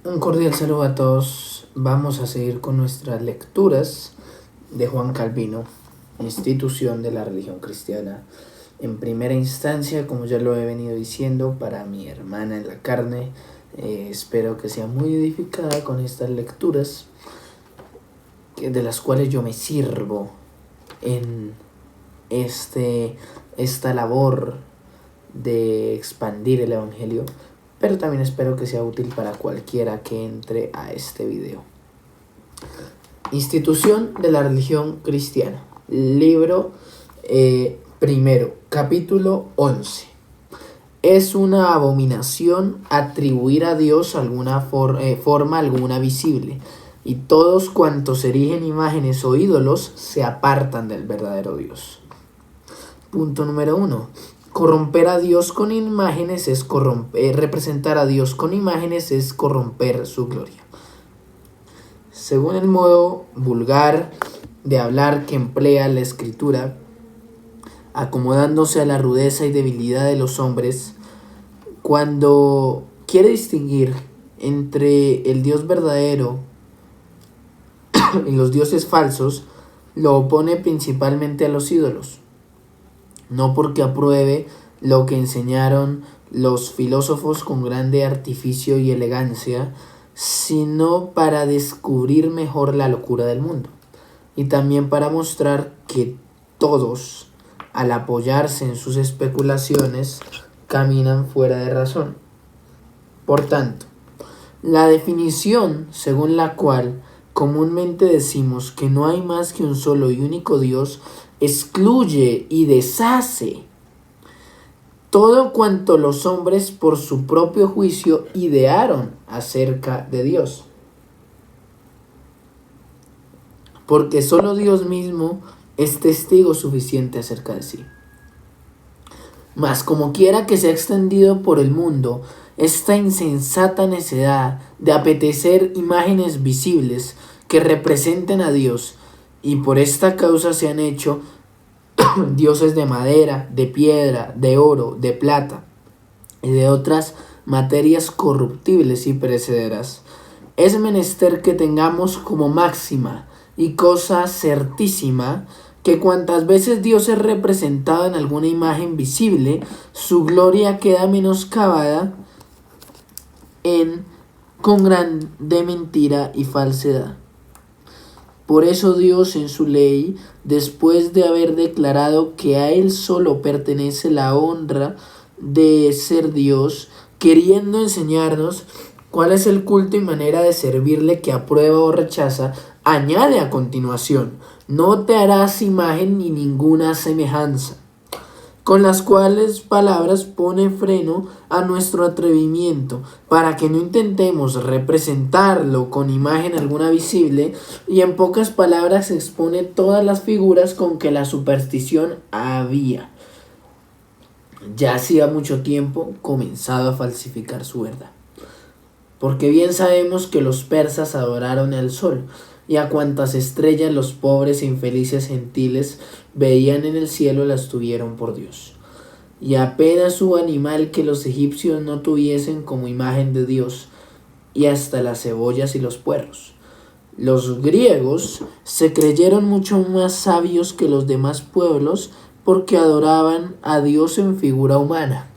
Un cordial saludo a todos. Vamos a seguir con nuestras lecturas de Juan Calvino, institución de la religión cristiana. En primera instancia, como ya lo he venido diciendo, para mi hermana en la carne, espero que sea muy edificada con estas lecturas, de las cuales yo me sirvo en esta labor de expandir el Evangelio, pero también espero que sea útil para cualquiera que entre a este video. Institución de la religión cristiana, libro primero, capítulo 11. Es una abominación atribuir a Dios alguna forma alguna visible, y todos cuantos erigen imágenes o ídolos se apartan del verdadero Dios. Punto número 1. Corromper a Dios con imágenes es representar a Dios con imágenes es corromper su gloria. Según el modo vulgar de hablar que emplea la Escritura, acomodándose a la rudeza y debilidad de los hombres, cuando quiere distinguir entre el Dios verdadero y los dioses falsos, lo opone principalmente a los ídolos. No porque apruebe lo que enseñaron los filósofos con grande artificio y elegancia, sino para descubrir mejor la locura del mundo, y también para mostrar que todos, al apoyarse en sus especulaciones, caminan fuera de razón. Por tanto, la definición según la cual comúnmente decimos que no hay más que un solo y único Dios excluye y deshace todo cuanto los hombres por su propio juicio idearon acerca de Dios. Porque solo Dios mismo es testigo suficiente acerca de sí. Mas como quiera que se ha extendido por el mundo esta insensata necedad de apetecer imágenes visibles que representen a Dios, y por esta causa se han hecho dioses de madera, de piedra, de oro, de plata y de otras materias corruptibles y perecederas, es menester que tengamos como máxima y cosa certísima que cuantas veces Dios es representado en alguna imagen visible, su gloria queda menoscabada con grande mentira y falsedad. Por eso Dios en su ley, después de haber declarado que a Él solo pertenece la honra de ser Dios, queriendo enseñarnos cuál es el culto y manera de servirle que aprueba o rechaza, añade a continuación: no te harás imagen ni ninguna semejanza. Con las cuales palabras pone freno a nuestro atrevimiento, para que no intentemos representarlo con imagen alguna visible, y en pocas palabras expone todas las figuras con que la superstición había, ya hacía mucho tiempo, comenzado a falsificar su verdad. Porque bien sabemos que los persas adoraron al sol, y a cuantas estrellas los pobres e infelices gentiles veían en el cielo las tuvieron por Dios. Y apenas hubo animal que los egipcios no tuviesen como imagen de Dios, y hasta las cebollas y los puerros. Los griegos se creyeron mucho más sabios que los demás pueblos, porque adoraban a Dios en figura humana.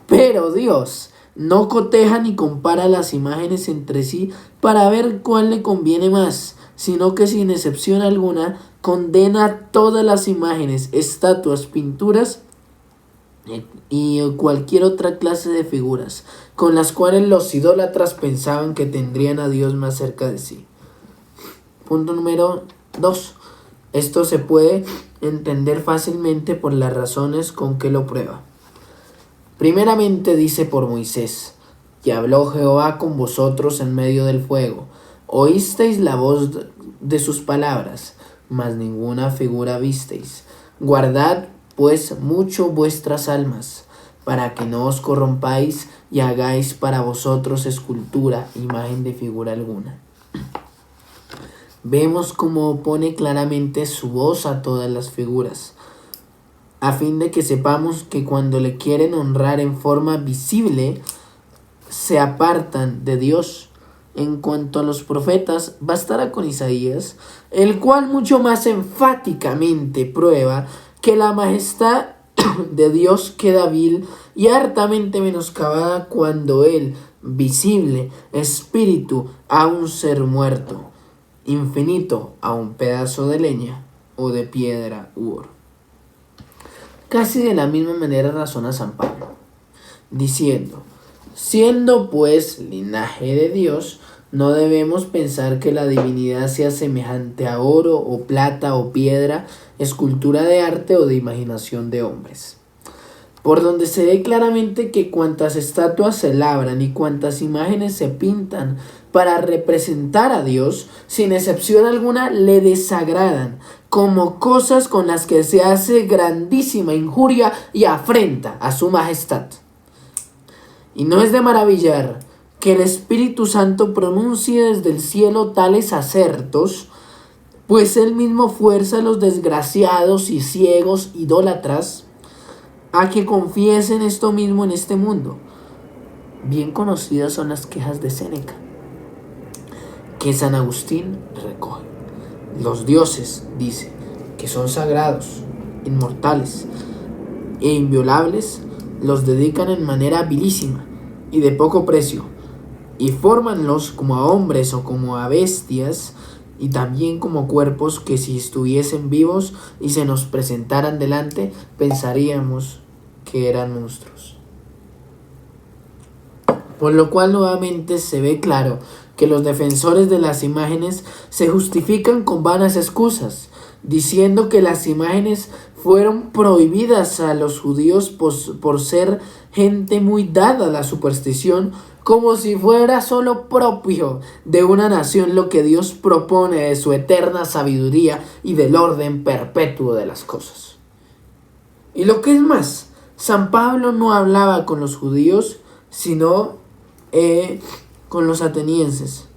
Pero Dios no coteja ni compara las imágenes entre sí para ver cuál le conviene más, sino que sin excepción alguna condena todas las imágenes, estatuas, pinturas y cualquier otra clase de figuras, con las cuales los idólatras pensaban que tendrían a Dios más cerca de sí. Punto número 2. Esto se puede entender fácilmente por las razones con que lo prueba. Primeramente dice por Moisés: y habló Jehová con vosotros en medio del fuego. Oísteis la voz de sus palabras, mas ninguna figura visteis. Guardad pues mucho vuestras almas, para que no os corrompáis y hagáis para vosotros escultura, imagen de figura alguna. Vemos cómo pone claramente su voz a todas las figuras, a fin de que sepamos que cuando le quieren honrar en forma visible, se apartan de Dios, En cuanto a los profetas, bastará con Isaías, el cual mucho más enfáticamente prueba que la majestad de Dios queda vil y hartamente menoscabada cuando el visible espíritu a un ser muerto, infinito a un pedazo de leña o de piedra u oro. Casi de la misma manera razona San Pablo, diciendo: siendo pues linaje de Dios, no debemos pensar que la divinidad sea semejante a oro o plata o piedra, escultura de arte o de imaginación de hombres. Por donde se ve claramente que cuantas estatuas se labran y cuantas imágenes se pintan para representar a Dios, sin excepción alguna, le desagradan, como cosas con las que se hace grandísima injuria y afrenta a su majestad. Y no es de maravillar que el Espíritu Santo pronuncie desde el cielo tales acertos, pues él mismo fuerza a los desgraciados y ciegos idólatras a que confiesen esto mismo en este mundo. Bien conocidas son las quejas de Séneca, que San Agustín recoge. Los dioses, dice, que son sagrados, inmortales e inviolables, los dedican en manera vilísima y de poco precio, y fórmanlos como a hombres o como a bestias, y también como cuerpos que si estuviesen vivos y se nos presentaran delante, pensaríamos que eran monstruos. Por lo cual nuevamente se ve claro que los defensores de las imágenes se justifican con vanas excusas, diciendo que las imágenes fueron prohibidas a los judíos por ser gente muy dada a la superstición, como si fuera solo propio de una nación lo que Dios propone de su eterna sabiduría y del orden perpetuo de las cosas. Y lo que es más, San Pablo no hablaba con los judíos, sino con los atenienses,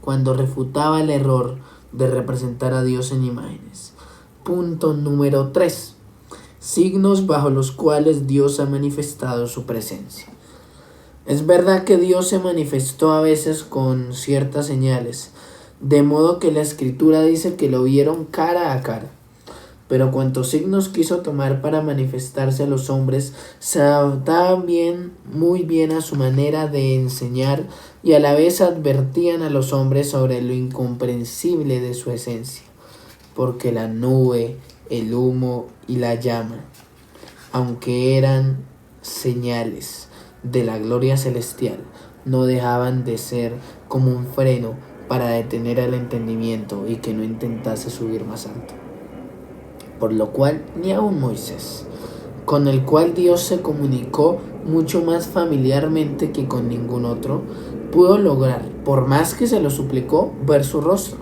cuando refutaba el error de representar a Dios en imágenes. Punto número 3. Signos bajo los cuales Dios ha manifestado su presencia. Es verdad que Dios se manifestó a veces con ciertas señales, de modo que la Escritura dice que lo vieron cara a cara. Pero cuantos signos quiso tomar para manifestarse a los hombres se adaptaban muy bien a su manera de enseñar y a la vez advertían a los hombres sobre lo incomprensible de su esencia, porque la nube, el humo y la llama, aunque eran señales de la gloria celestial, no dejaban de ser como un freno para detener al entendimiento y que no intentase subir más alto. Por lo cual ni aun Moisés, con el cual Dios se comunicó mucho más familiarmente que con ningún otro, pudo lograr, por más que se lo suplicó, ver su rostro.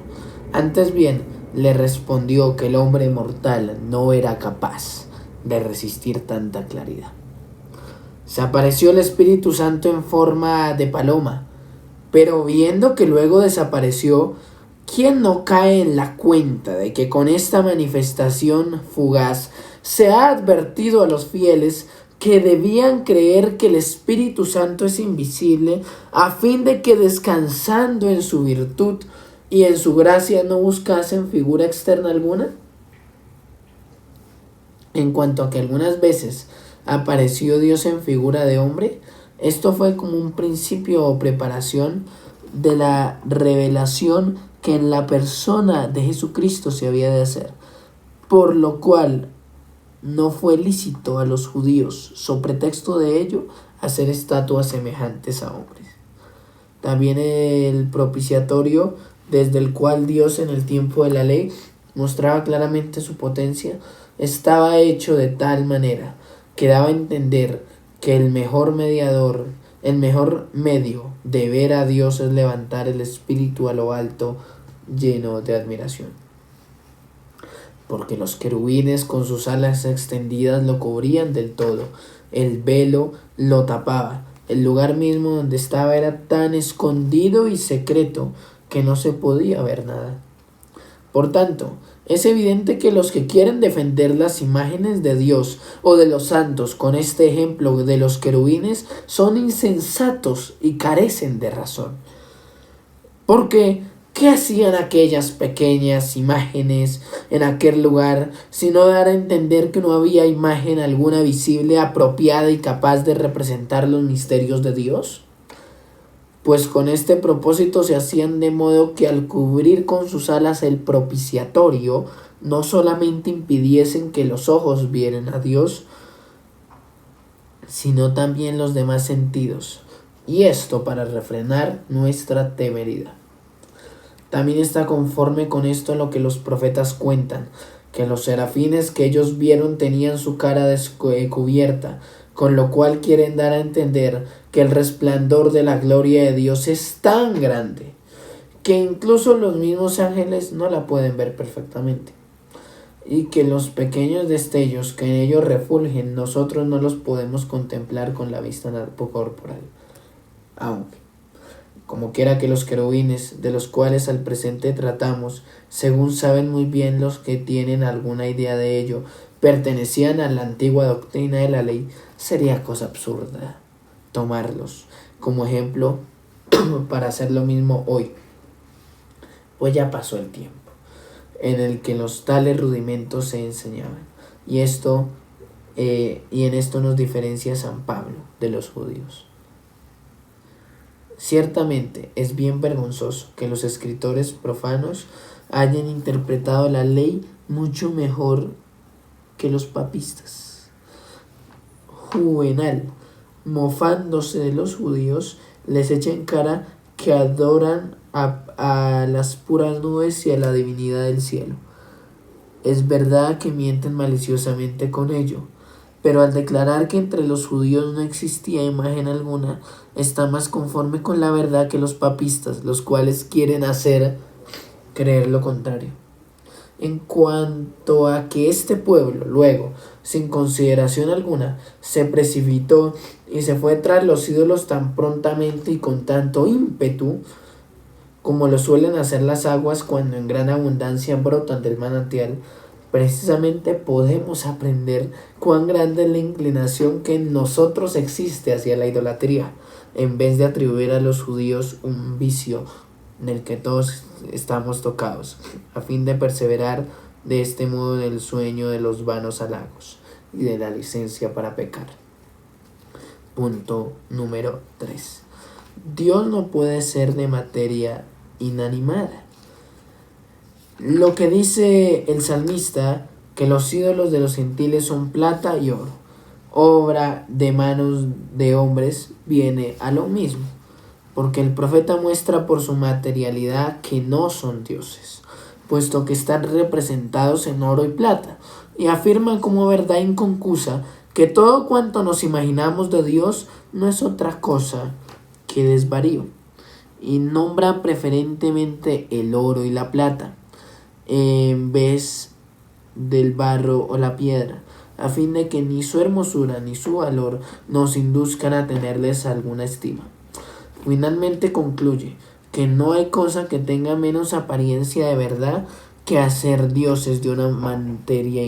Antes bien, le respondió que el hombre mortal no era capaz de resistir tanta claridad. Se apareció el Espíritu Santo en forma de paloma, pero viendo que luego desapareció, ¿quién no cae en la cuenta de que con esta manifestación fugaz se ha advertido a los fieles que debían creer que el Espíritu Santo es invisible, a fin de que descansando en su virtud y en su gracia no buscasen figura externa alguna? En cuanto a que algunas veces apareció Dios en figura de hombre, esto fue como un principio o preparación de la revelación que en la persona de Jesucristo se había de hacer, por lo cual no fue lícito a los judíos, so pretexto de ello, hacer estatuas semejantes a hombres. También el propiciatorio, desde el cual Dios en el tiempo de la ley mostraba claramente su potencia, estaba hecho de tal manera que daba a entender que el mejor mediador, el mejor medio de ver a Dios es levantar el espíritu a lo alto, lleno de admiración. Porque los querubines con sus alas extendidas lo cubrían del todo, el velo lo tapaba, el lugar mismo donde estaba era tan escondido y secreto que no se podía ver nada. Por tanto, Es evidente que los que quieren defender las imágenes de Dios o de los santos con este ejemplo de los querubines son insensatos y carecen de razón. Porque, ¿qué hacían aquellas pequeñas imágenes en aquel lugar, sino dar a entender que no había imagen alguna visible, apropiada y capaz de representar los misterios de Dios? Pues con este propósito se hacían de modo que al cubrir con sus alas el propiciatorio, no solamente impidiesen que los ojos vieran a Dios, sino también los demás sentidos, y esto para refrenar nuestra temeridad. También está conforme con esto lo que los profetas cuentan, que los serafines que ellos vieron tenían su cara descubierta, con lo cual quieren dar a entender que el resplandor de la gloria de Dios es tan grande, que incluso los mismos ángeles no la pueden ver perfectamente, y que los pequeños destellos que en ellos refulgen nosotros no los podemos contemplar con la vista corporal. Aunque, como quiera que los querubines, de los cuales al presente tratamos, según saben muy bien los que tienen alguna idea de ello, pertenecían a la antigua doctrina de la ley, sería cosa absurda tomarlos como ejemplo para hacer lo mismo hoy, pues ya pasó el tiempo en el que los tales rudimentos se enseñaban, y en esto nos diferencia San Pablo de los judíos. Ciertamente es bien vergonzoso que los escritores profanos hayan interpretado la ley mucho mejor que los papistas. Juvenal, mofándose de los judíos, les echa en cara que adoran a las puras nubes y a la divinidad del cielo. Es verdad que mienten maliciosamente con ello, pero al declarar que entre los judíos no existía imagen alguna, está más conforme con la verdad que los papistas, los cuales quieren hacer creer lo contrario. En cuanto a que este pueblo, luego, sin consideración alguna, se precipitó y se fue tras los ídolos tan prontamente y con tanto ímpetu, como lo suelen hacer las aguas cuando en gran abundancia brotan del manantial, precisamente podemos aprender cuán grande es la inclinación que en nosotros existe hacia la idolatría, en vez de atribuir a los judíos un vicio en el que todos estamos tocados, a fin de perseverar de este modo en el sueño de los vanos halagos y de la licencia para pecar. Punto número 3. Dios no puede ser de materia inanimada. Lo que dice el salmista, que los ídolos de los gentiles son plata y oro, obra de manos de hombres, viene a lo mismo, porque el profeta muestra por su materialidad que no son dioses, puesto que están representados en oro y plata, y afirman como verdad inconcusa que todo cuanto nos imaginamos de Dios no es otra cosa que desvarío, y nombra preferentemente el oro y la plata en vez del barro o la piedra, a fin de que ni su hermosura ni su valor nos induzcan a tenerles alguna estima. Finalmente concluye que no hay cosa que tenga menos apariencia de verdad que hacer dioses de una materia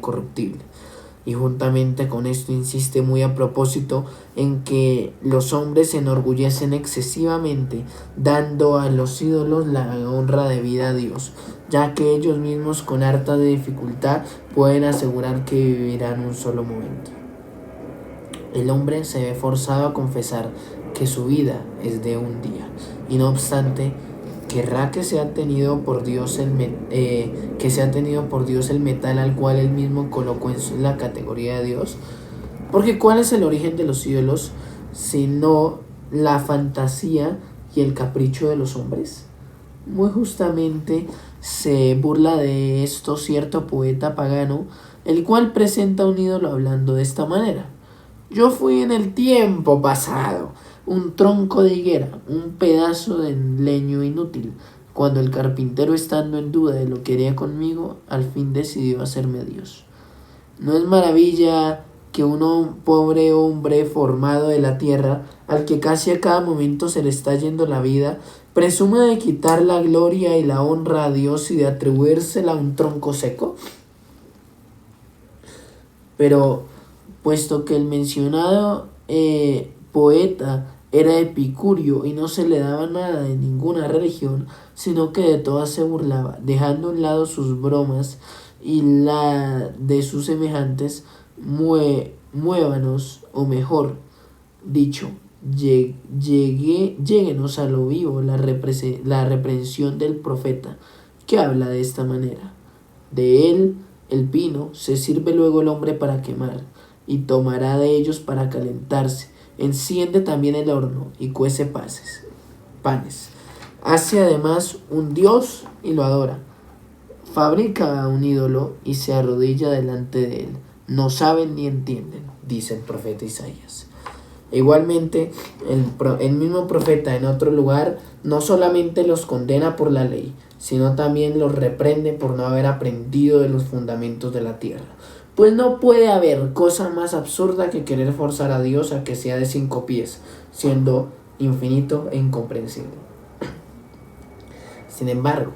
corruptible. Y juntamente con esto insiste muy a propósito en que los hombres se enorgullecen excesivamente dando a los ídolos la honra debida a Dios, ya que ellos mismos con harta dificultad pueden asegurar que vivirán un solo momento. El hombre se ve forzado a confesar que su vida es de un día, y no obstante, querrá que sea tenido por Dios el metal al cual él mismo colocó en la categoría de Dios. Porque ¿cuál es el origen de los ídolos sino la fantasía y el capricho de los hombres? Muy justamente se burla de esto cierto poeta pagano, el cual presenta un ídolo hablando de esta manera: yo fui en el tiempo pasado un tronco de higuera, un pedazo de leño inútil, cuando el carpintero, estando en duda de lo que haría conmigo, al fin decidió hacerme Dios. No es maravilla que pobre hombre formado de la tierra, al que casi a cada momento se le está yendo la vida, presume de quitar la gloria y la honra a Dios y de atribuírsela a un tronco seco? Pero puesto que el mencionado poeta era epicurio y no se le daba nada de ninguna religión, sino que de todas se burlaba, dejando a un lado sus bromas y la de sus semejantes, muévanos, o mejor dicho, lléguenos a lo vivo la reprensión del profeta, que habla de esta manera: de él, el pino, se sirve luego el hombre para quemar, y tomará de ellos para calentarse. Enciende también el horno y cuece panes. Hace además un dios y lo adora. Fabrica un ídolo y se arrodilla delante de él. No saben ni entienden, dice el profeta Isaías. Igualmente, el mismo profeta en otro lugar no solamente los condena por la ley, sino también los reprende por no haber aprendido de los fundamentos de la tierra. Pues no puede haber cosa más absurda que querer forzar a Dios a que sea de 5 pies, siendo infinito e incomprensible. Sin embargo,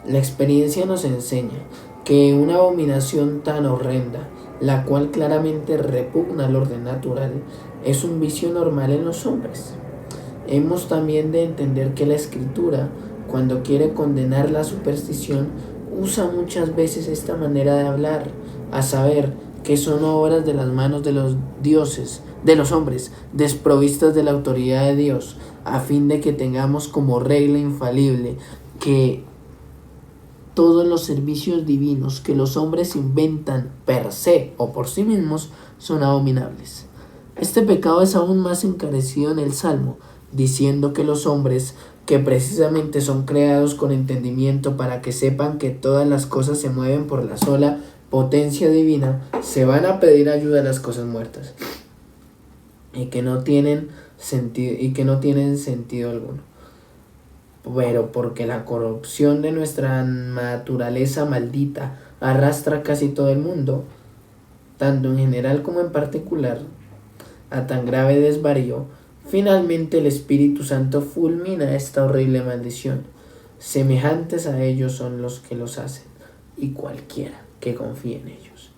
la experiencia nos enseña que una abominación tan horrenda, la cual claramente repugna al orden natural, es un vicio normal en los hombres. Hemos también de entender que la Escritura, cuando quiere condenar la superstición, usa muchas veces esta manera de hablar, a saber, que son obras de las manos de los dioses, de los hombres, desprovistas de la autoridad de Dios, a fin de que tengamos como regla infalible que todos los servicios divinos que los hombres inventan per se o por sí mismos son abominables. Este pecado es aún más encarecido en el Salmo, diciendo que los hombres, que precisamente son creados con entendimiento para que sepan que todas las cosas se mueven por la sola potencia divina, se van a pedir ayuda a las cosas muertas y que no tienen sentido alguno. Pero porque la corrupción de nuestra naturaleza maldita arrastra casi todo el mundo, tanto en general como en particular, a tan grave desvarío, finalmente el Espíritu Santo fulmina esta horrible maldición. Semejantes a ellos son los que los hacen, y cualquiera que confíe en ellos.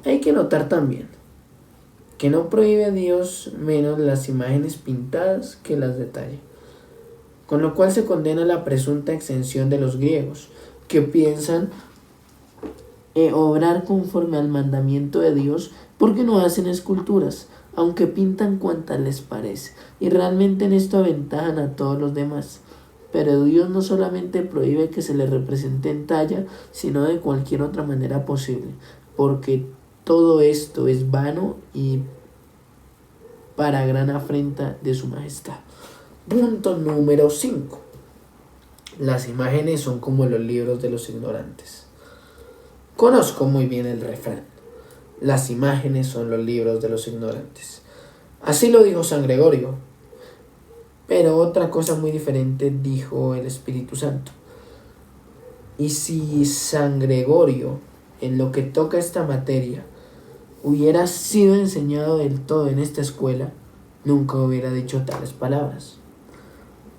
Hay que notar también que no prohíbe a Dios menos las imágenes pintadas que las detalla, con lo cual se condena la presunta exención de los griegos, que piensan obrar conforme al mandamiento de Dios porque no hacen esculturas, aunque pintan cuantas les parece, y realmente en esto aventajan a todos los demás. Pero Dios no solamente prohíbe que se le represente en talla, sino de cualquier otra manera posible, porque todo esto es vano y para gran afrenta de su majestad. Punto número 5. Las imágenes son como los libros de los ignorantes. Conozco muy bien el refrán: las imágenes son los libros de los ignorantes. Así lo dijo San Gregorio. Pero otra cosa muy diferente dijo el Espíritu Santo. Y si San Gregorio, en lo que toca esta materia, hubiera sido enseñado del todo en esta escuela, nunca hubiera dicho tales palabras.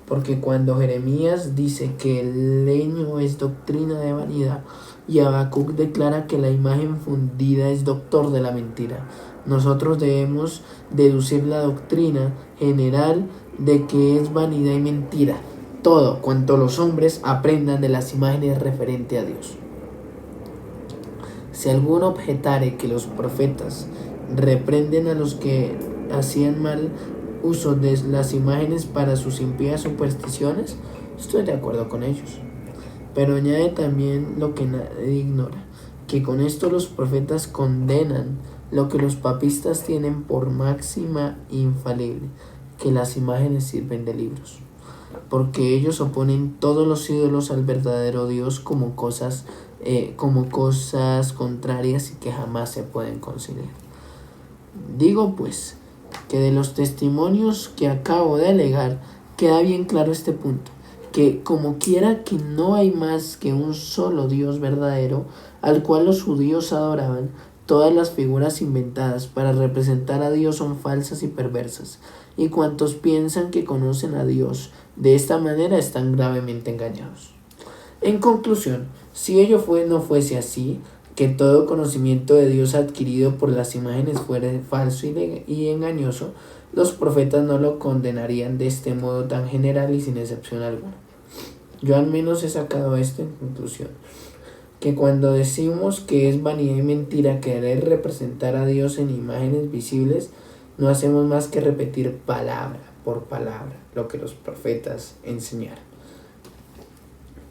Porque cuando Jeremías dice que el leño es doctrina de vanidad y Habacuc declara que la imagen fundida es doctor de la mentira, nosotros debemos deducir la doctrina general de que es vanidad y mentira todo cuanto los hombres aprendan de las imágenes referente a Dios. Si alguno objetare que los profetas reprenden a los que hacían mal uso de las imágenes para sus impías supersticiones, estoy de acuerdo con ellos. Pero añade también lo que nadie ignora, que con esto los profetas condenan lo que los papistas tienen por máxima infalible, que las imágenes sirven de libros, porque ellos oponen todos los ídolos al verdadero Dios como cosas contrarias y que jamás se pueden conciliar. Digo pues que de los testimonios que acabo de alegar queda bien claro este punto, que como quiera que no hay más que un solo Dios verdadero, al cual los judíos adoraban, Todas las figuras inventadas para representar a Dios son falsas y perversas, y cuantos piensan que conocen a Dios de esta manera están gravemente engañados. En conclusión, si ello no fuese así, que todo conocimiento de Dios adquirido por las imágenes fuera falso y engañoso, los profetas no lo condenarían de este modo tan general y sin excepción alguna. Yo al menos he sacado esto en conclusión, que cuando decimos que es vanidad y mentira querer representar a Dios en imágenes visibles, no hacemos más que repetir palabra por palabra lo que los profetas enseñaron.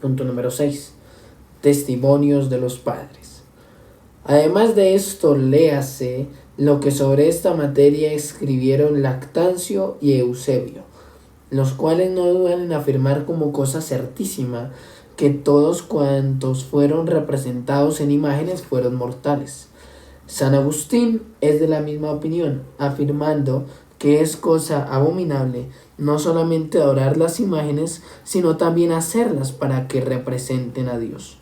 Punto número 6. Testimonios de los padres. Además de esto, léase lo que sobre esta materia escribieron Lactancio y Eusebio, los cuales no dudan en afirmar como cosa certísima que todos cuantos fueron representados en imágenes fueron mortales. San Agustín es de la misma opinión, afirmando que es cosa abominable no solamente adorar las imágenes, sino también hacerlas para que representen a Dios.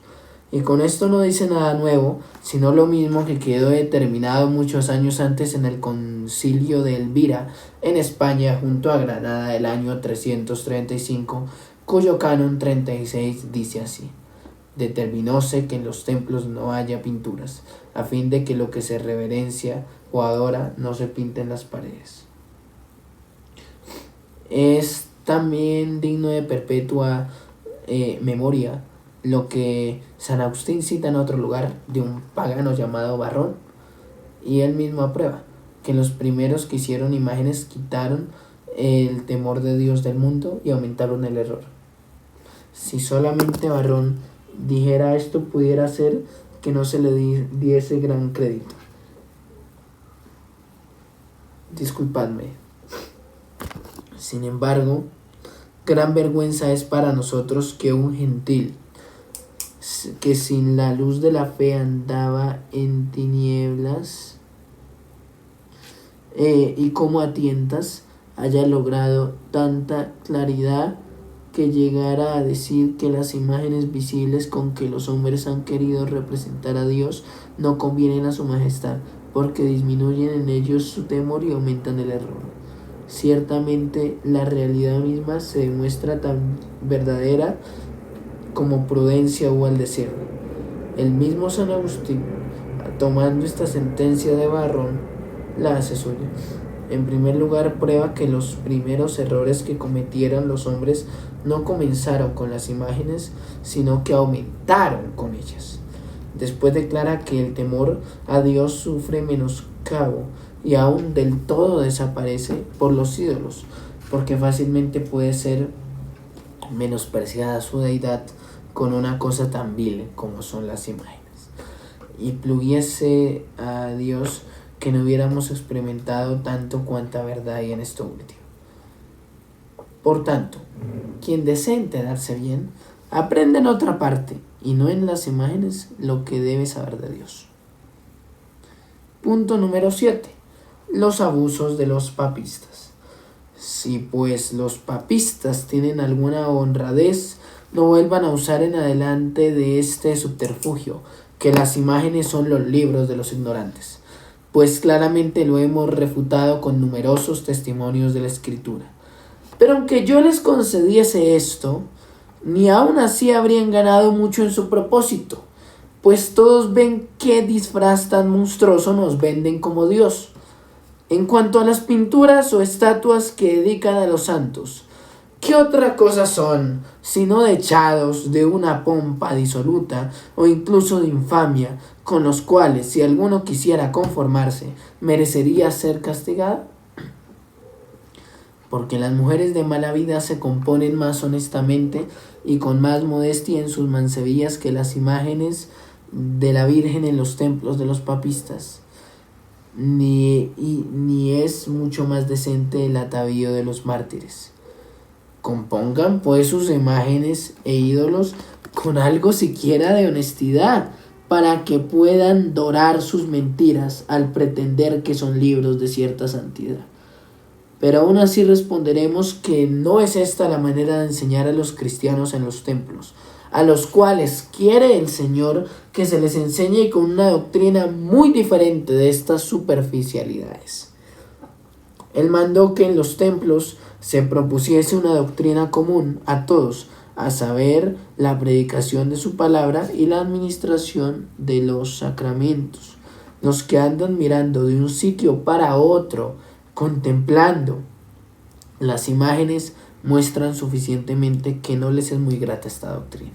Y con esto no dice nada nuevo, sino lo mismo que quedó determinado muchos años antes en el concilio de Elvira, en España, junto a Granada, del año 335, cuyo canon 36 dice así: determinóse que en los templos no haya pinturas, a fin de que lo que se reverencia o adora no se pinte en las paredes. Es también digno de perpetua memoria lo que San Agustín cita en otro lugar de un pagano llamado Varrón, y él mismo aprueba que los primeros que hicieron imágenes quitaron el temor de Dios del mundo y aumentaron el error. Si solamente Varrón dijera esto, pudiera ser que no se le diese gran crédito. Disculpadme. Sin embargo, gran vergüenza es para nosotros que un gentil, que sin la luz de la fe andaba en tinieblas y como a tientas, haya logrado tanta claridad que llegara a decir que las imágenes visibles con que los hombres han querido representar a Dios no convienen a su majestad, porque disminuyen en ellos su temor y aumentan el error. Ciertamente la realidad misma se demuestra tan verdadera como prudencia hubo al decirlo. El mismo San Agustín, tomando esta sentencia de Varrón, la hace suya. En primer lugar, prueba que los primeros errores que cometieron los hombres no comenzaron con las imágenes, sino que aumentaron con ellas. Después declara que el temor a Dios sufre menoscabo y aún del todo desaparece por los ídolos, porque fácilmente puede ser menospreciada su deidad con una cosa tan vil como son las imágenes. Y pluguiese a Dios que no hubiéramos experimentado tanto cuanta verdad hay en esto último. Por tanto, quien desee enterarse bien, aprende en otra parte, y no en las imágenes, lo que debe saber de Dios. Punto número 7. Los abusos de los papistas. Si pues los papistas tienen alguna honradez, no vuelvan a usar en adelante de este subterfugio, que las imágenes son los libros de los ignorantes, pues claramente lo hemos refutado con numerosos testimonios de la Escritura. Pero aunque yo les concediese esto, ni aun así habrían ganado mucho en su propósito, pues todos ven qué disfraz tan monstruoso nos venden como Dios. En cuanto a las pinturas o estatuas que dedican a los santos, ¿qué otra cosa son sino dechados de una pompa disoluta o incluso de infamia, con los cuales, si alguno quisiera conformarse, merecería ser castigado? Porque las mujeres de mala vida se componen más honestamente y con más modestia en sus mansevillas que las imágenes de la Virgen en los templos de los papistas. Ni es mucho más decente el atavío de los mártires. Compongan pues sus imágenes e ídolos con algo siquiera de honestidad, para que puedan dorar sus mentiras al pretender que son libros de cierta santidad. Pero aún así responderemos que no es esta la manera de enseñar a los cristianos en los templos, a los cuales quiere el Señor que se les enseñe con una doctrina muy diferente de estas superficialidades. Él mandó que en los templos se propusiese una doctrina común a todos, a saber, la predicación de su palabra y la administración de los sacramentos. Los que andan mirando de un sitio para otro, contemplando las imágenes, muestran suficientemente que no les es muy grata esta doctrina.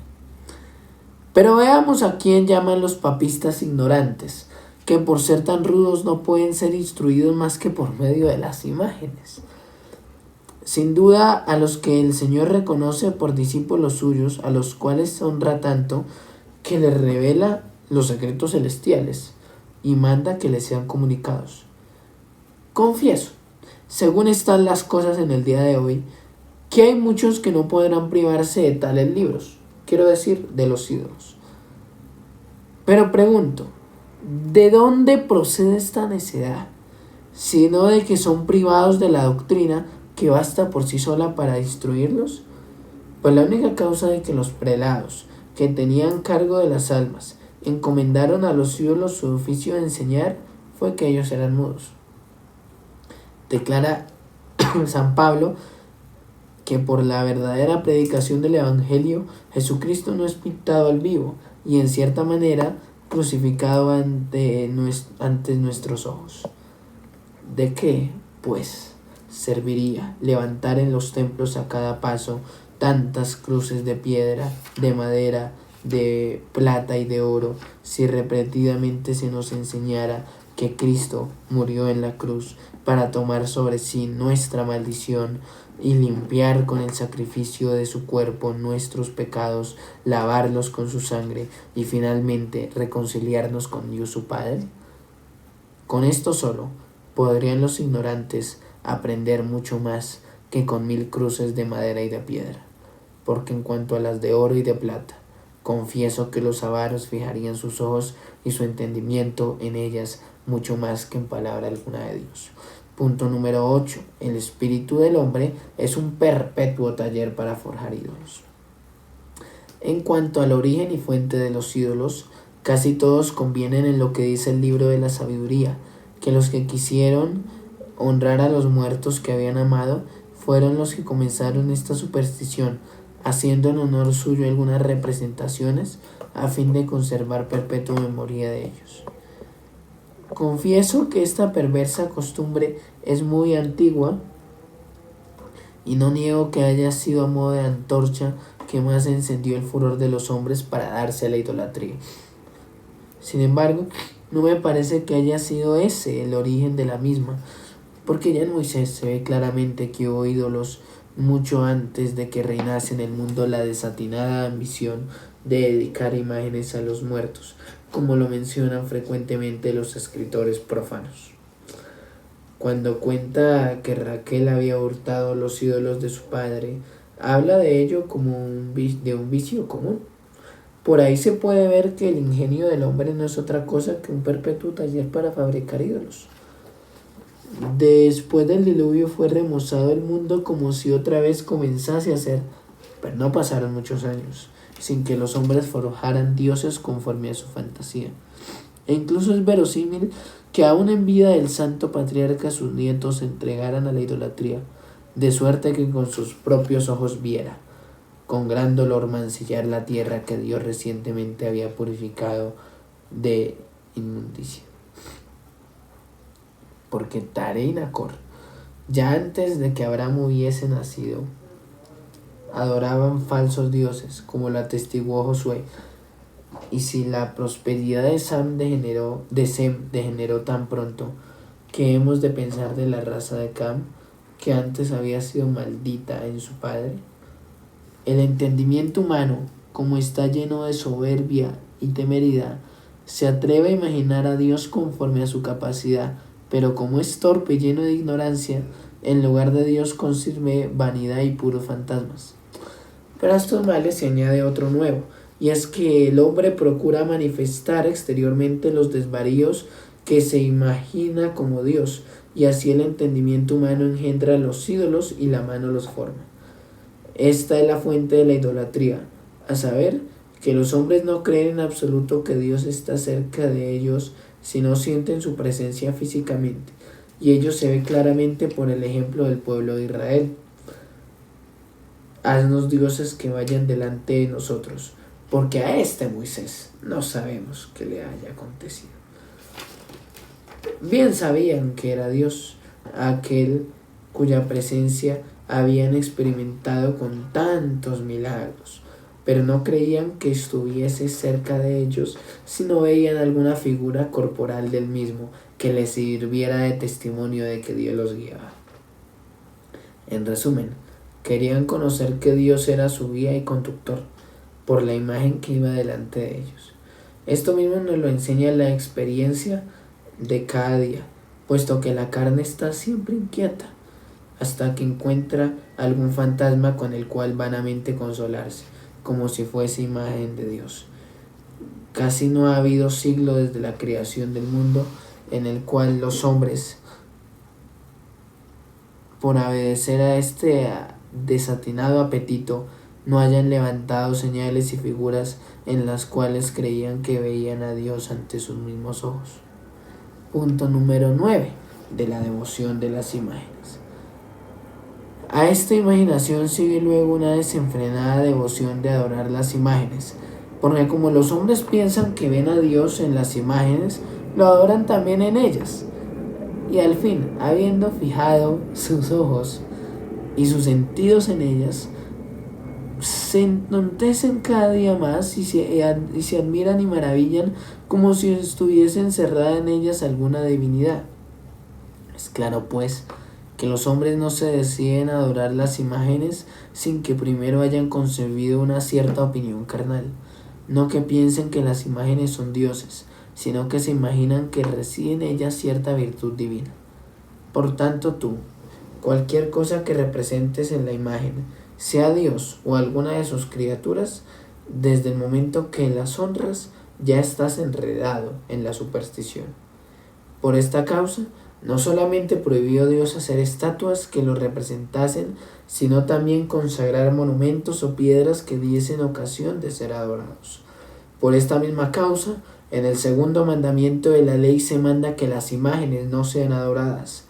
Pero veamos a quién llaman los papistas ignorantes, que por ser tan rudos no pueden ser instruidos más que por medio de las imágenes. Sin duda, a los que el Señor reconoce por discípulos suyos, a los cuales honra tanto, que les revela los secretos celestiales y manda que les sean comunicados. Confieso, según están las cosas en el día de hoy, que hay muchos que no podrán privarse de tales libros, quiero decir, de los ídolos. Pero pregunto, ¿de dónde procede esta necedad? Sino de que son privados de la doctrina que basta por sí sola para instruirlos. Pues la única causa de que los prelados, que tenían cargo de las almas, encomendaron a los ídolos su oficio de enseñar, fue que ellos eran mudos. Declara San Pablo que por la verdadera predicación del Evangelio, Jesucristo no es pintado al vivo y en cierta manera crucificado ante nuestros ojos. ¿De qué, pues, serviría levantar en los templos a cada paso tantas cruces de piedra, de madera, de plata y de oro, si repetidamente se nos enseñara que Cristo murió en la cruz para tomar sobre sí nuestra maldición y limpiar con el sacrificio de su cuerpo nuestros pecados, lavarlos con su sangre y finalmente reconciliarnos con Dios su Padre? Con esto solo podrían los ignorantes aprender mucho más que con 1000 cruces de madera y de piedra, porque en cuanto a las de oro y de plata, confieso que los avaros fijarían sus ojos y su entendimiento en ellas mucho más que en palabra alguna de Dios. Punto número 8. El espíritu del hombre es un perpetuo taller para forjar ídolos. En cuanto al origen y fuente de los ídolos, casi todos convienen en lo que dice el libro de la sabiduría, que los que quisieron honrar a los muertos que habían amado fueron los que comenzaron esta superstición, haciendo en honor suyo algunas representaciones a fin de conservar perpetua memoria de ellos. Confieso que esta perversa costumbre es muy antigua y no niego que haya sido a modo de antorcha que más encendió el furor de los hombres para darse a la idolatría. Sin embargo, no me parece que haya sido ese el origen de la misma, porque ya en Moisés se ve claramente que hubo ídolos mucho antes de que reinase en el mundo la desatinada ambición de dedicar imágenes a los muertos, como lo mencionan frecuentemente los escritores profanos. Cuando cuenta que Raquel había hurtado los ídolos de su padre, habla de ello como de un vicio común. Por ahí se puede ver que el ingenio del hombre no es otra cosa que un perpetuo taller para fabricar ídolos. Después del diluvio fue remozado el mundo como si otra vez comenzase a ser, pero no pasaron muchos años sin que los hombres forjaran dioses conforme a su fantasía. E incluso es verosímil que aún en vida del santo patriarca sus nietos se entregaran a la idolatría, de suerte que con sus propios ojos viera, con gran dolor, mancillar la tierra que Dios recientemente había purificado de inmundicia. Porque Tare y Nacor, ya antes de que Abraham hubiese nacido, adoraban falsos dioses, como lo atestiguó Josué. Y si la prosperidad de Sem degeneró tan pronto, ¿qué hemos de pensar de la raza de Cam, que antes había sido maldita en su padre? El entendimiento humano, como está lleno de soberbia y temeridad, se atreve a imaginar a Dios conforme a su capacidad, pero como es torpe y lleno de ignorancia, en lugar de Dios concibe vanidad y puros fantasmas. Pero a estos males se añade otro nuevo, y es que el hombre procura manifestar exteriormente los desvaríos que se imagina como Dios, y así el entendimiento humano engendra los ídolos y la mano los forma. Esta es la fuente de la idolatría, a saber, que los hombres no creen en absoluto que Dios está cerca de ellos, sino sienten su presencia físicamente, y ello se ve claramente por el ejemplo del pueblo de Israel. Haznos dioses que vayan delante de nosotros, porque a este Moisés no sabemos qué le haya acontecido. Bien sabían que era Dios, aquel cuya presencia habían experimentado con tantos milagros, pero no creían que estuviese cerca de ellos, sino veían alguna figura corporal del mismo que les sirviera de testimonio de que Dios los guiaba. En resumen, querían conocer que Dios era su guía y conductor, por la imagen que iba delante de ellos. Esto mismo nos lo enseña la experiencia de cada día, puesto que la carne está siempre inquieta, hasta que encuentra algún fantasma con el cual vanamente consolarse, como si fuese imagen de Dios. Casi no ha habido siglo desde la creación del mundo en el cual los hombres, por obedecer a este desatinado apetito, no hayan levantado señales y figuras en las cuales creían que veían a Dios ante sus mismos ojos. Punto número 9 de la devoción de las imágenes. A esta imaginación sigue luego una desenfrenada devoción de adorar las imágenes, porque como los hombres piensan que ven a Dios en las imágenes, lo adoran también en ellas. Y al fin, habiendo fijado sus ojos y sus sentidos en ellas, se entontecen cada día más y se admiran y maravillan como si estuviese encerrada en ellas alguna divinidad. Es claro, pues, que los hombres no se deciden a adorar las imágenes sin que primero hayan concebido una cierta opinión carnal. No que piensen que las imágenes son dioses, sino que se imaginan que reside en ellas cierta virtud divina. Por tanto, tú, cualquier cosa que representes en la imagen, sea Dios o alguna de sus criaturas, desde el momento que las honras, ya estás enredado en la superstición. Por esta causa, no solamente prohibió Dios hacer estatuas que lo representasen, sino también consagrar monumentos o piedras que diesen ocasión de ser adorados. Por esta misma causa, en el segundo mandamiento de la ley se manda que las imágenes no sean adoradas,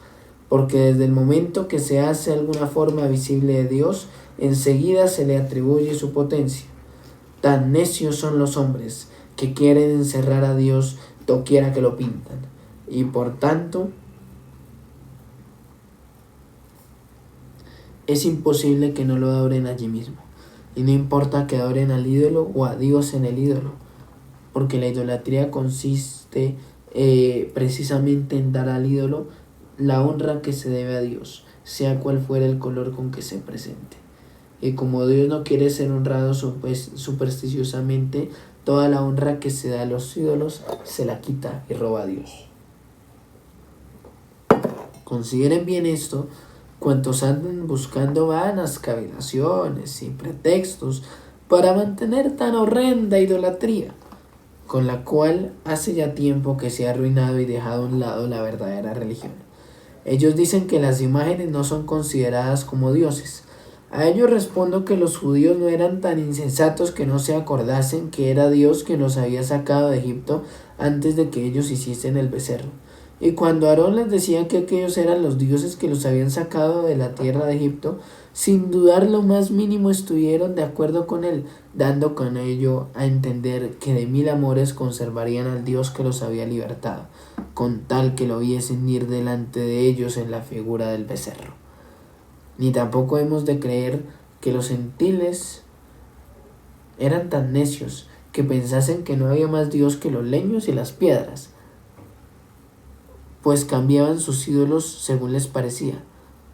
porque desde el momento que se hace alguna forma visible de Dios, enseguida se le atribuye su potencia. Tan necios son los hombres que quieren encerrar a Dios doquiera que lo pintan, y por tanto es imposible que no lo adoren allí mismo, y no importa que adoren al ídolo o a Dios en el ídolo, porque la idolatría consiste precisamente en dar al ídolo la honra que se debe a Dios, sea cual fuera el color con que se presente. Y como Dios no quiere ser honrado supersticiosamente, toda la honra que se da a los ídolos se la quita y roba a Dios. Consideren bien esto, cuantos andan buscando vanas cavilaciones y pretextos para mantener tan horrenda idolatría, con la cual hace ya tiempo que se ha arruinado y dejado a un lado la verdadera religión. Ellos dicen que las imágenes no son consideradas como dioses. A ello respondo que los judíos no eran tan insensatos que no se acordasen que era Dios quien los había sacado de Egipto antes de que ellos hiciesen el becerro. Y cuando Aarón les decía que aquellos eran los dioses que los habían sacado de la tierra de Egipto, sin dudar lo más mínimo estuvieron de acuerdo con él, dando con ello a entender que de mil amores conservarían al Dios que los había libertado, con tal que lo viesen ir delante de ellos en la figura del becerro. Ni tampoco hemos de creer que los gentiles eran tan necios que pensasen que no había más Dios que los leños y las piedras, pues cambiaban sus ídolos según les parecía,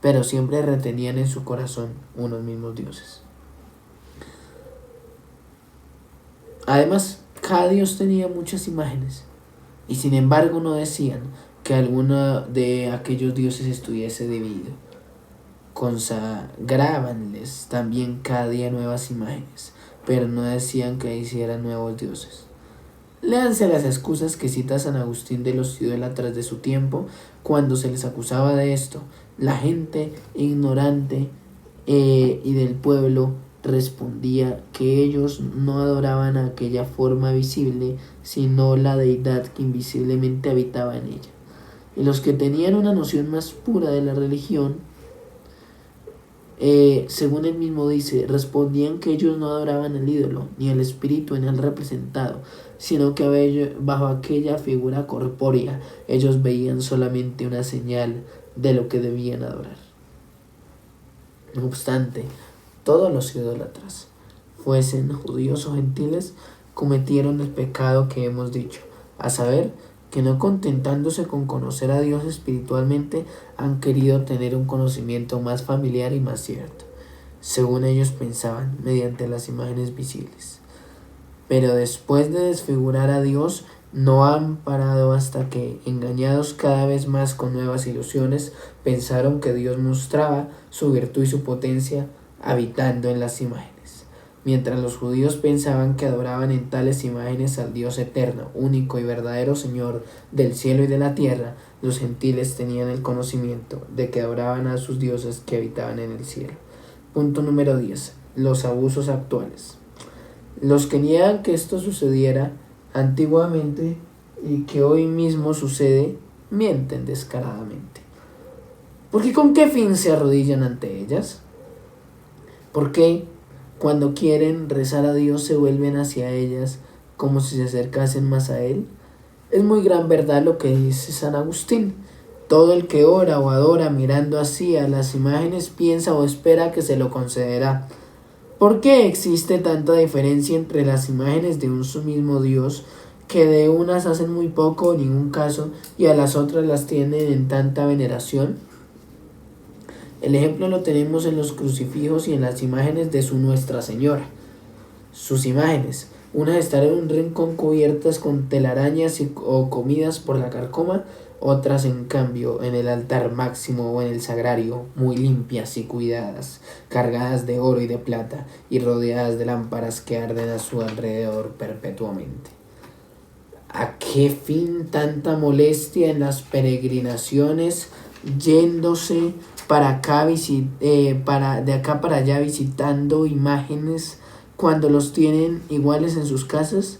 pero siempre retenían en su corazón unos mismos dioses. Además, cada dios tenía muchas imágenes, y sin embargo no decían que alguno de aquellos dioses estuviese dividido. Consagrábanles también cada día nuevas imágenes, pero no decían que hicieran nuevos dioses. Léanse las excusas que cita San Agustín de los idólatras de su tiempo cuando se les acusaba de esto. La gente ignorante y del pueblo respondía que ellos no adoraban a aquella forma visible, sino la deidad que invisiblemente habitaba en ella. Y los que tenían una noción más pura de la religión, según él mismo dice, respondían que ellos no adoraban al ídolo, ni al espíritu en él representado, sino que bajo aquella figura corpórea ellos veían solamente una señal de lo que debían adorar. No obstante, todos los idólatras, fuesen judíos o gentiles, cometieron el pecado que hemos dicho, a saber, que no contentándose con conocer a Dios espiritualmente, han querido tener un conocimiento más familiar y más cierto, según ellos pensaban, mediante las imágenes visibles. Pero después de desfigurar a Dios, no han parado hasta que, engañados cada vez más con nuevas ilusiones, pensaron que Dios mostraba su virtud y su potencia habitando en las imágenes. Mientras los judíos pensaban que adoraban en tales imágenes al Dios eterno, único y verdadero Señor del cielo y de la tierra, los gentiles tenían el conocimiento de que adoraban a sus dioses que habitaban en el cielo. Punto número 10. Los abusos actuales. Los que niegan que esto sucediera antiguamente y que hoy mismo sucede, mienten descaradamente. Porque ¿con qué fin se arrodillan ante ellas? ¿Por qué cuando quieren rezar a Dios se vuelven hacia ellas como si se acercasen más a Él? Es muy gran verdad lo que dice San Agustín. Todo el que ora o adora mirando así a las imágenes piensa o espera que se lo concederá. ¿Por qué existe tanta diferencia entre las imágenes de un mismo Dios, que de unas hacen muy poco o ningún caso y a las otras las tienen en tanta veneración? El ejemplo lo tenemos en los crucifijos y en las imágenes de su Nuestra Señora. Sus imágenes, unas están en un rincón cubiertas con telarañas o comidas por la carcoma, otras en cambio en el altar máximo o en el sagrario, muy limpias y cuidadas, cargadas de oro y de plata y rodeadas de lámparas que arden a su alrededor perpetuamente. ¿A qué fin tanta molestia en las peregrinaciones, yéndose de acá para allá visitando imágenes cuando los tienen iguales en sus casas?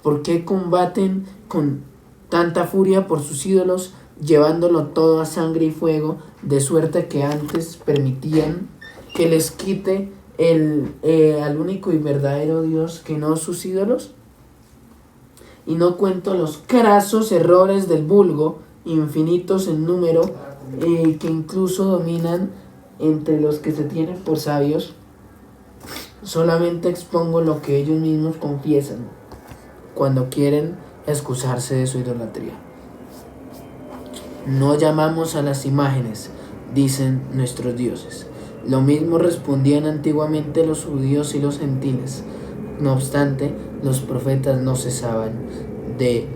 ¿Por qué combaten con tanta furia por sus ídolos, llevándolo todo a sangre y fuego, de suerte que antes permitían que les quite al único y verdadero Dios que no sus ídolos? Y no cuento los crasos errores del vulgo, infinitos en número, que incluso dominan entre los que se tienen por sabios. Solamente expongo lo que ellos mismos confiesan cuando quieren excusarse de su idolatría. No llamamos a las imágenes, dicen nuestros dioses. Lo mismo respondían antiguamente los judíos y los gentiles. No obstante, los profetas no cesaban de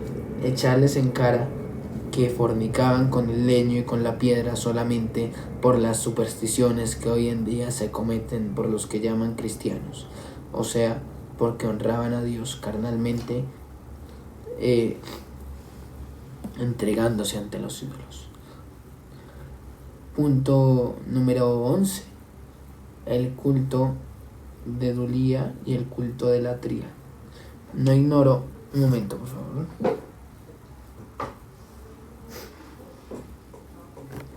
echarles en cara que fornicaban con el leño y con la piedra solamente por las supersticiones que hoy en día se cometen por los que llaman cristianos, o sea, porque honraban a Dios carnalmente, entregándose ante los ídolos. Punto número 11. El culto de Dulía y el culto de Latría. No ignoro... Un momento, por favor.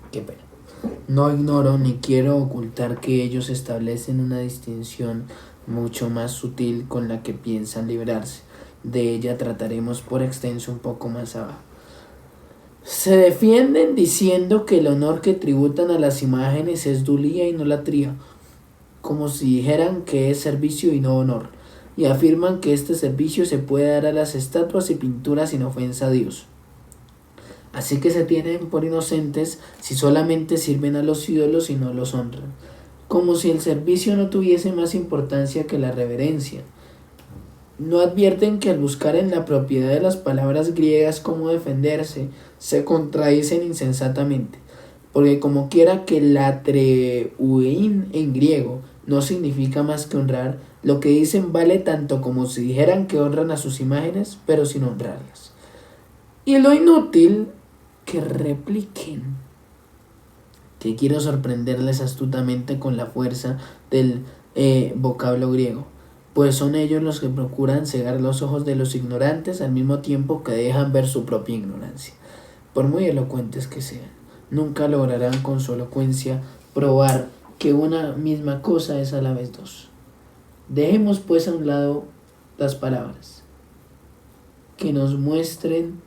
Qué pena. No ignoro ni quiero ocultar que ellos establecen una distinción mucho más sutil con la que piensan librarse. De ella trataremos por extenso un poco más abajo. Se defienden diciendo que el honor que tributan a las imágenes es dulía y no latría, como si dijeran que es servicio y no honor, y afirman que este servicio se puede dar a las estatuas y pinturas sin ofensa a Dios. Así que se tienen por inocentes si solamente sirven a los ídolos y no los honran, como si el servicio no tuviese más importancia que la reverencia. No advierten que al buscar en la propiedad de las palabras griegas cómo defenderse, se contradicen insensatamente, porque como quiera que latreuein en griego no significa más que honrar, lo que dicen vale tanto como si dijeran que honran a sus imágenes, pero sin honrarlas. Y lo inútil que repliquen, que quiero sorprenderles astutamente con la fuerza del vocablo griego, pues son ellos los que procuran cegar los ojos de los ignorantes al mismo tiempo que dejan ver su propia ignorancia. Por muy elocuentes que sean, nunca lograrán con su elocuencia probar que una misma cosa es a la vez dos. Dejemos pues a un lado las palabras, que nos muestren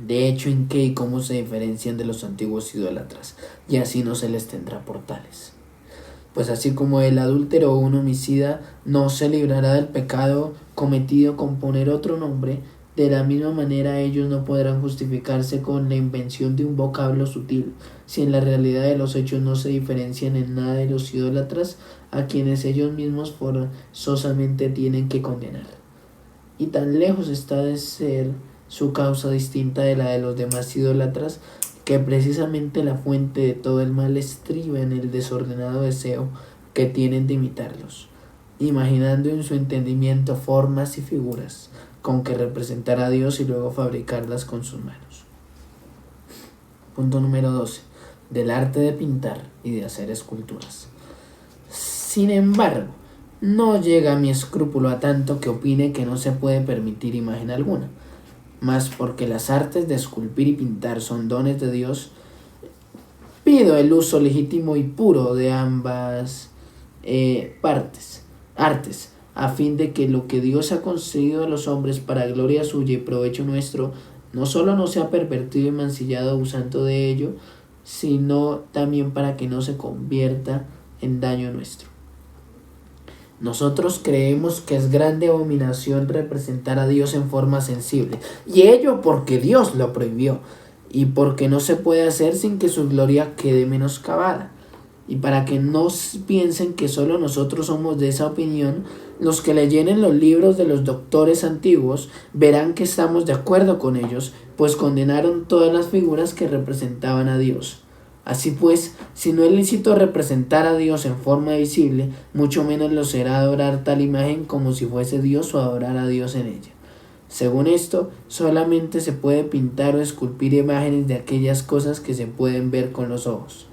de hecho en qué y cómo se diferencian de los antiguos idólatras, y así no se les tendrá por tales. Pues así como el adúltero o un homicida no se librará del pecado cometido con poner otro nombre, de la misma manera ellos no podrán justificarse con la invención de un vocablo sutil, si en la realidad de los hechos no se diferencian en nada de los idólatras, a quienes ellos mismos forzosamente tienen que condenar. Y tan lejos está de ser su causa distinta de la de los demás idólatras, que precisamente la fuente de todo el mal estriba en el desordenado deseo que tienen de imitarlos, imaginando en su entendimiento formas y figuras con que representar a Dios y luego fabricarlas con sus manos. Punto número 12. Del arte de pintar y de hacer esculturas. Sin embargo, no llega mi escrúpulo a tanto que opine que no se puede permitir imagen alguna, mas porque las artes de esculpir y pintar son dones de Dios, pido el uso legítimo y puro de ambas artes, a fin de que lo que Dios ha concedido a los hombres para gloria suya y provecho nuestro, no solo no sea pervertido y mancillado usando de ello, sino también para que no se convierta en daño nuestro. Nosotros creemos que es grande abominación representar a Dios en forma sensible, y ello porque Dios lo prohibió, y porque no se puede hacer sin que su gloria quede menoscabada. Y para que no piensen que solo nosotros somos de esa opinión, los que leyen los libros de los doctores antiguos verán que estamos de acuerdo con ellos, pues condenaron todas las figuras que representaban a Dios. Así pues, si no es lícito representar a Dios en forma visible, mucho menos lo será adorar tal imagen como si fuese Dios o adorar a Dios en ella. Según esto, solamente se puede pintar o esculpir imágenes de aquellas cosas que se pueden ver con los ojos.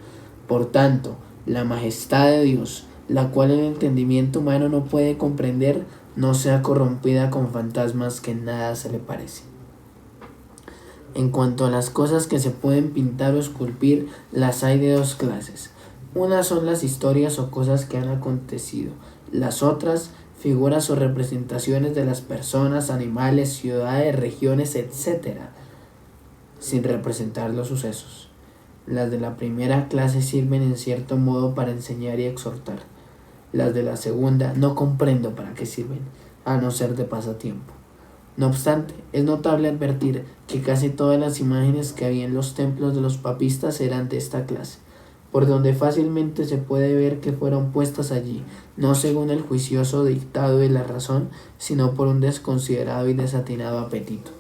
Por tanto, la majestad de Dios, la cual el entendimiento humano no puede comprender, no sea corrompida con fantasmas que en nada se le parecen. En cuanto a las cosas que se pueden pintar o esculpir, las hay de dos clases. Unas son las historias o cosas que han acontecido. Las otras, figuras o representaciones de las personas, animales, ciudades, regiones, etc., sin representar los sucesos. Las de la primera clase sirven en cierto modo para enseñar y exhortar. Las de la segunda no comprendo para qué sirven, a no ser de pasatiempo. No obstante, es notable advertir que casi todas las imágenes que había en los templos de los papistas eran de esta clase, por donde fácilmente se puede ver que fueron puestas allí, no según el juicioso dictado de la razón, sino por un desconsiderado y desatinado apetito.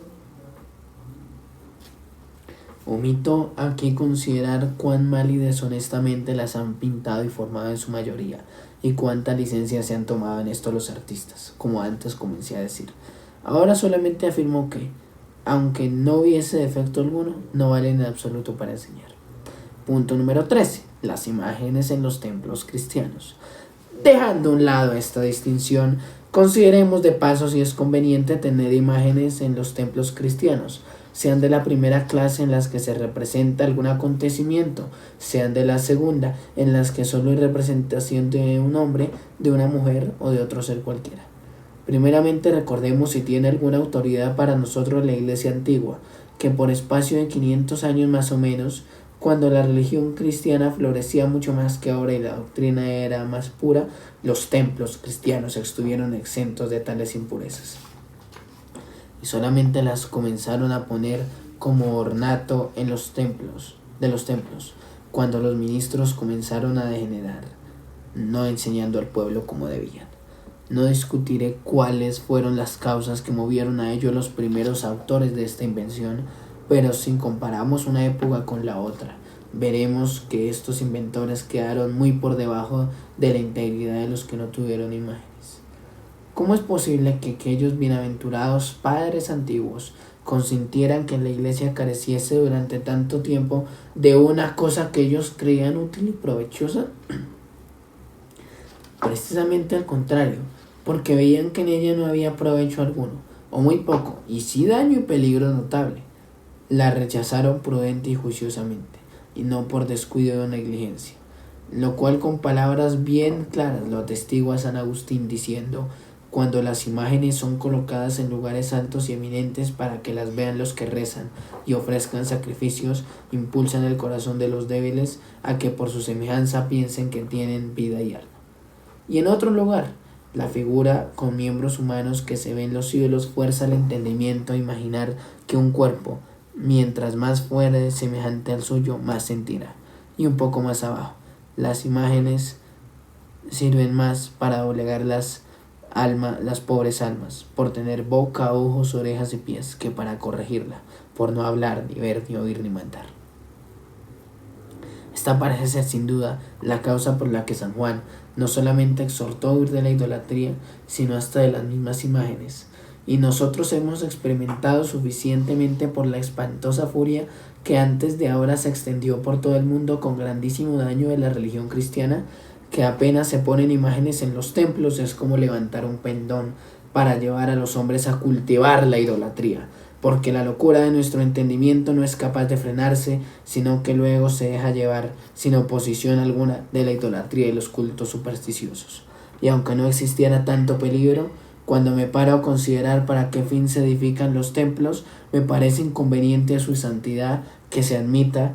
Omito aquí considerar cuán mal y deshonestamente las han pintado y formado en su mayoría, y cuánta licencia se han tomado en esto los artistas, como antes comencé a decir. Ahora solamente afirmo que, aunque no hubiese defecto alguno, no valen en absoluto para enseñar. Punto número 13. Las imágenes en los templos cristianos. Dejando a un lado esta distinción, consideremos de paso si es conveniente tener imágenes en los templos cristianos, sean de la primera clase en las que se representa algún acontecimiento, sean de la segunda en las que solo hay representación de un hombre, de una mujer o de otro ser cualquiera. Primeramente recordemos si tiene alguna autoridad para nosotros la Iglesia antigua, que por espacio de 500 años más o menos, cuando la religión cristiana florecía mucho más que ahora y la doctrina era más pura, los templos cristianos estuvieron exentos de tales impurezas. Y solamente las comenzaron a poner como ornato en los templos, cuando los ministros comenzaron a degenerar, no enseñando al pueblo como debían. No discutiré cuáles fueron las causas que movieron a ellos los primeros autores de esta invención, pero si comparamos una época con la otra, veremos que estos inventores quedaron muy por debajo de la integridad de los que no tuvieron imágenes. ¿Cómo es posible que aquellos bienaventurados padres antiguos consintieran que la Iglesia careciese durante tanto tiempo de una cosa que ellos creían útil y provechosa? Precisamente al contrario, porque veían que en ella no había provecho alguno, o muy poco, y sí daño y peligro notable. La rechazaron prudente y juiciosamente, y no por descuido o negligencia, lo cual con palabras bien claras lo atestigua San Agustín diciendo: cuando las imágenes son colocadas en lugares altos y eminentes para que las vean los que rezan y ofrezcan sacrificios, impulsan el corazón de los débiles a que por su semejanza piensen que tienen vida y alma. Y en otro lugar, la figura con miembros humanos que se ve en los cielos fuerza el entendimiento a imaginar que un cuerpo, mientras más fuere semejante al suyo, más sentirá. Y un poco más abajo, las imágenes sirven más para doblegar las pobres almas, por tener boca, ojos, orejas y pies, que para corregirla, por no hablar, ni ver, ni oír, ni mandar. Esta parece ser sin duda la causa por la que San Juan no solamente exhortó a huir de la idolatría, sino hasta de las mismas imágenes. Y nosotros hemos experimentado suficientemente por la espantosa furia que antes de ahora se extendió por todo el mundo con grandísimo daño de la religión cristiana, que apenas se ponen imágenes en los templos es como levantar un pendón para llevar a los hombres a cultivar la idolatría, porque la locura de nuestro entendimiento no es capaz de frenarse, sino que luego se deja llevar sin oposición alguna de la idolatría y los cultos supersticiosos. Y aunque no existiera tanto peligro, cuando me paro a considerar para qué fin se edifican los templos, me parece inconveniente a su santidad que se admita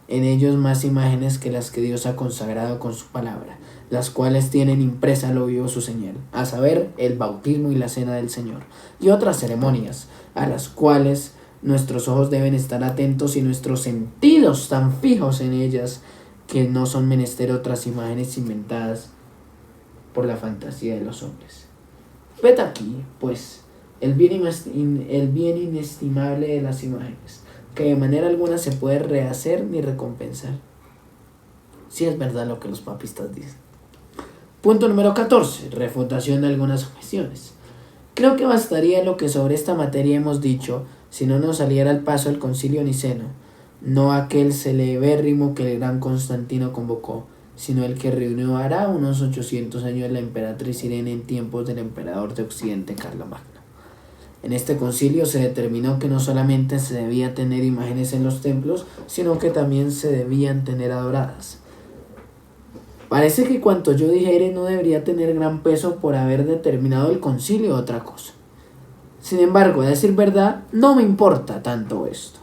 en ellos más imágenes que las que Dios ha consagrado con su palabra, las cuales tienen impresa lo vivo su señal, a saber, el bautismo y la cena del Señor, y otras ceremonias, a las cuales nuestros ojos deben estar atentos y nuestros sentidos tan fijos en ellas, que no son menester otras imágenes inventadas por la fantasía de los hombres. Ved aquí, pues, el bien inestimable de las imágenes, que de manera alguna se puede rehacer ni recompensar. Si es verdad lo que los papistas dicen. Punto número 14. Refutación de algunas objeciones. Creo que bastaría lo que sobre esta materia hemos dicho, si no nos saliera al paso el concilio niceno, no aquel celebérrimo que el gran Constantino convocó, sino el que reunió hará unos 800 años la emperatriz Irene en tiempos del emperador de Occidente Carlomagno. En este concilio se determinó que no solamente se debía tener imágenes en los templos, sino que también se debían tener adoradas. Parece que cuanto yo dijere no debería tener gran peso por haber determinado el concilio otra cosa. Sin embargo, a decir verdad, no me importa tanto esto,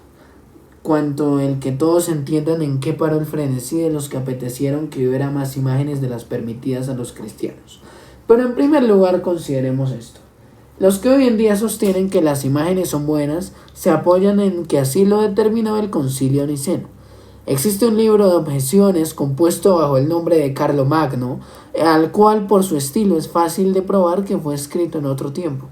cuanto el que todos entiendan en qué paró el frenesí de los que apetecieron que hubiera más imágenes de las permitidas a los cristianos. Pero en primer lugar consideremos esto. Los que hoy en día sostienen que las imágenes son buenas se apoyan en que así lo determinó el concilio niceno. Existe un libro de objeciones compuesto bajo el nombre de Carlomagno, al cual por su estilo es fácil de probar que fue escrito en otro tiempo.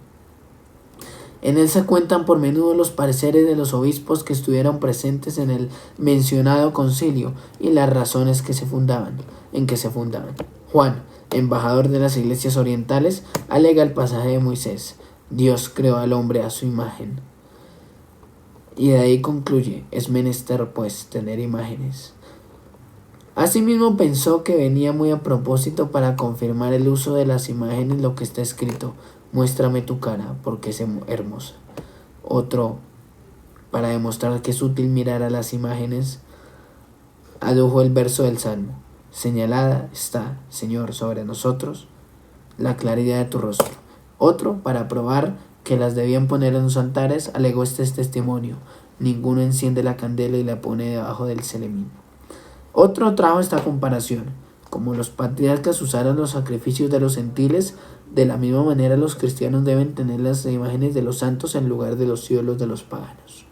En él se cuentan por menudo los pareceres de los obispos que estuvieron presentes en el mencionado concilio y las razones en que se fundaban. Juan, embajador de las iglesias orientales, alega el pasaje de Moisés: Dios creó al hombre a su imagen. Y de ahí concluye: es menester pues tener imágenes. Asimismo pensó que venía muy a propósito para confirmar el uso de las imágenes lo que está escrito: muéstrame tu cara porque es hermosa. Otro, para demostrar que es útil mirar a las imágenes, adujo el verso del Salmo: señalada está, Señor, sobre nosotros la claridad de tu rostro. Otro, para probar que las debían poner en los altares, alegó este testimonio: ninguno enciende la candela y la pone debajo del celemín. Otro trajo esta comparación: como los patriarcas usaron los sacrificios de los gentiles, de la misma manera los cristianos deben tener las imágenes de los santos en lugar de los ídolos de los paganos.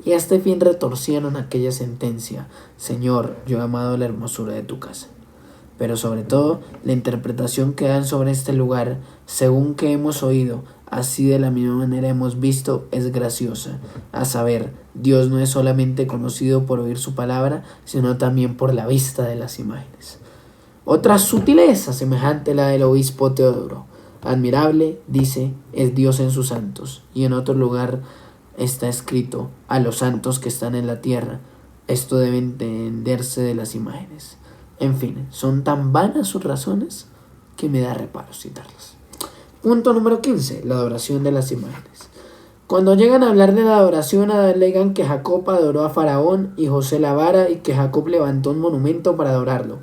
Y a este fin retorcieron aquella sentencia: Señor, yo he amado la hermosura de tu casa. Pero sobre todo, la interpretación que dan sobre este lugar, según que hemos oído, así de la misma manera hemos visto, es graciosa. A saber, Dios no es solamente conocido por oír su palabra, sino también por la vista de las imágenes. Otra sutileza semejante a la del obispo Teodoro: admirable, dice, es Dios en sus santos. Y en otro lugar está escrito: a los santos que están en la tierra. Esto debe entenderse de las imágenes. En fin, son tan vanas sus razones que me da reparo citarlas. Punto número 15. La adoración de las imágenes. Cuando llegan a hablar de la adoración, alegan que Jacob adoró a Faraón y José la vara y que Jacob levantó un monumento para adorarlo.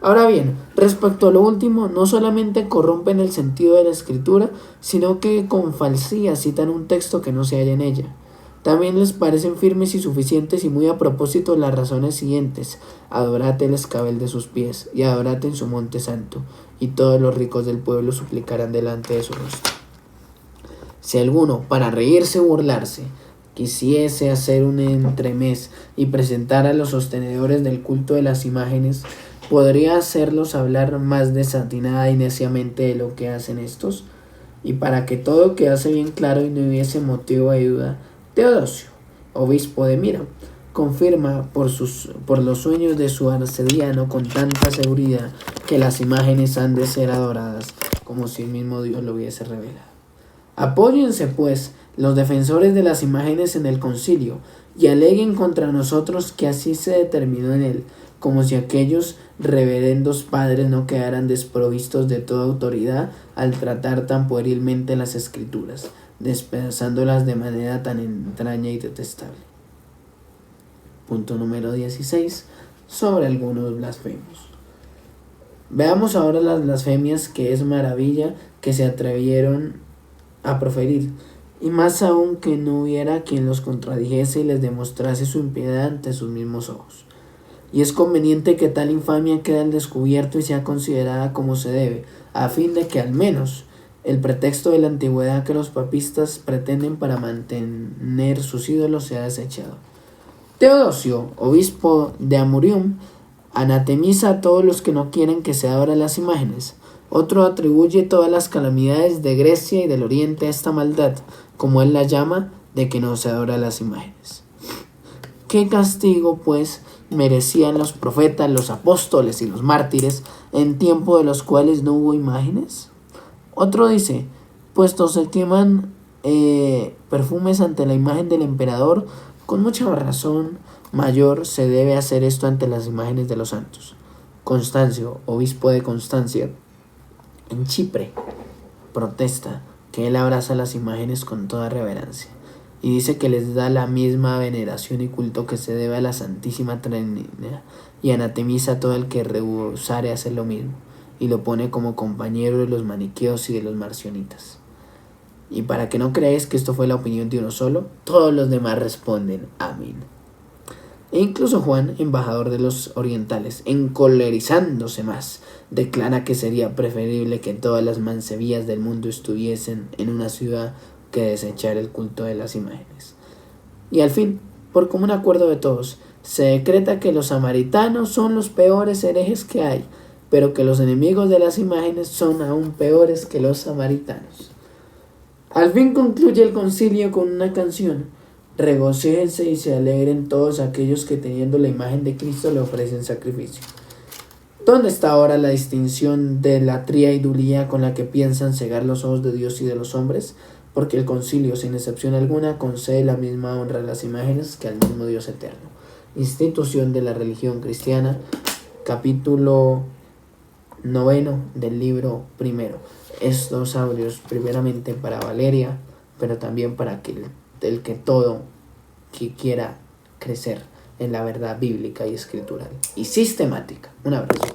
Ahora bien, respecto a lo último, no solamente corrompen el sentido de la escritura, sino que con falsía citan un texto que no se halla en ella. También les parecen firmes y suficientes y muy a propósito las razones siguientes: adorate el escabel de sus pies, y adorate en su monte santo, y todos los ricos del pueblo suplicarán delante de su rostro. Si alguno, para reírse o burlarse, quisiese hacer un entremés y presentar a los sostenedores del culto de las imágenes, podría hacerlos hablar más desatinada y neciamente de lo que hacen estos. Y para que todo quedase bien claro y no hubiese motivo de duda, Teodosio, obispo de Mira, confirma por los sueños de su arcediano con tanta seguridad que las imágenes han de ser adoradas como si el mismo Dios lo hubiese revelado. Apóyense, pues, los defensores de las imágenes en el concilio y aleguen contra nosotros que así se determinó en él, como si aquellos reverendos padres no quedaran desprovistos de toda autoridad al tratar tan puerilmente las escrituras, despedazándolas de manera tan entraña y detestable. Punto número 16. Sobre algunos blasfemos. Veamos ahora las blasfemias que es maravilla que se atrevieron a proferir, y más aún que no hubiera quien los contradijese y les demostrase su impiedad ante sus mismos ojos. Y es conveniente que tal infamia quede al descubierto y sea considerada como se debe, a fin de que al menos el pretexto de la antigüedad que los papistas pretenden para mantener sus ídolos sea desechado. Teodosio, obispo de Amurium, anatemiza a todos los que no quieren que se adoren las imágenes. Otro atribuye todas las calamidades de Grecia y del Oriente a esta maldad, como él la llama, de que no se adora las imágenes. ¿Qué castigo, pues, merecían los profetas, los apóstoles y los mártires en tiempo de los cuales no hubo imágenes? Otro dice: puesto se queman perfumes ante la imagen del emperador, con mucha razón mayor se debe hacer esto ante las imágenes de los santos. Constancio, obispo de Constancia, en Chipre, protesta que él abraza las imágenes con toda reverencia y dice que les da la misma veneración y culto que se debe a la Santísima Trinidad, y anatemiza a todo el que rehusare hacer lo mismo, y lo pone como compañero de los maniqueos y de los marcionitas. Y para que no creáis que esto fue la opinión de uno solo, todos los demás responden amén. E incluso Juan, embajador de los orientales, encolerizándose más, declara que sería preferible que todas las mansevillas del mundo estuviesen en una ciudad que desechar el culto de las imágenes. Y al fin, por común acuerdo de todos, se decreta que los samaritanos son los peores herejes que hay, pero que los enemigos de las imágenes son aún peores que los samaritanos. Al fin concluye el concilio con una canción: regocíjense y se alegren todos aquellos que teniendo la imagen de Cristo le ofrecen sacrificio. ¿Dónde está ahora la distinción de la triaidulía con la que piensan cegar los ojos de Dios y de los hombres? Porque el concilio, sin excepción alguna, concede la misma honra a las imágenes que al mismo Dios eterno. Institución de la religión cristiana, capítulo 9 del libro primero. Estos audios primeramente para Valeria, pero también para el que todo que quiera crecer en la verdad bíblica y escritural y sistemática. Un abrazo.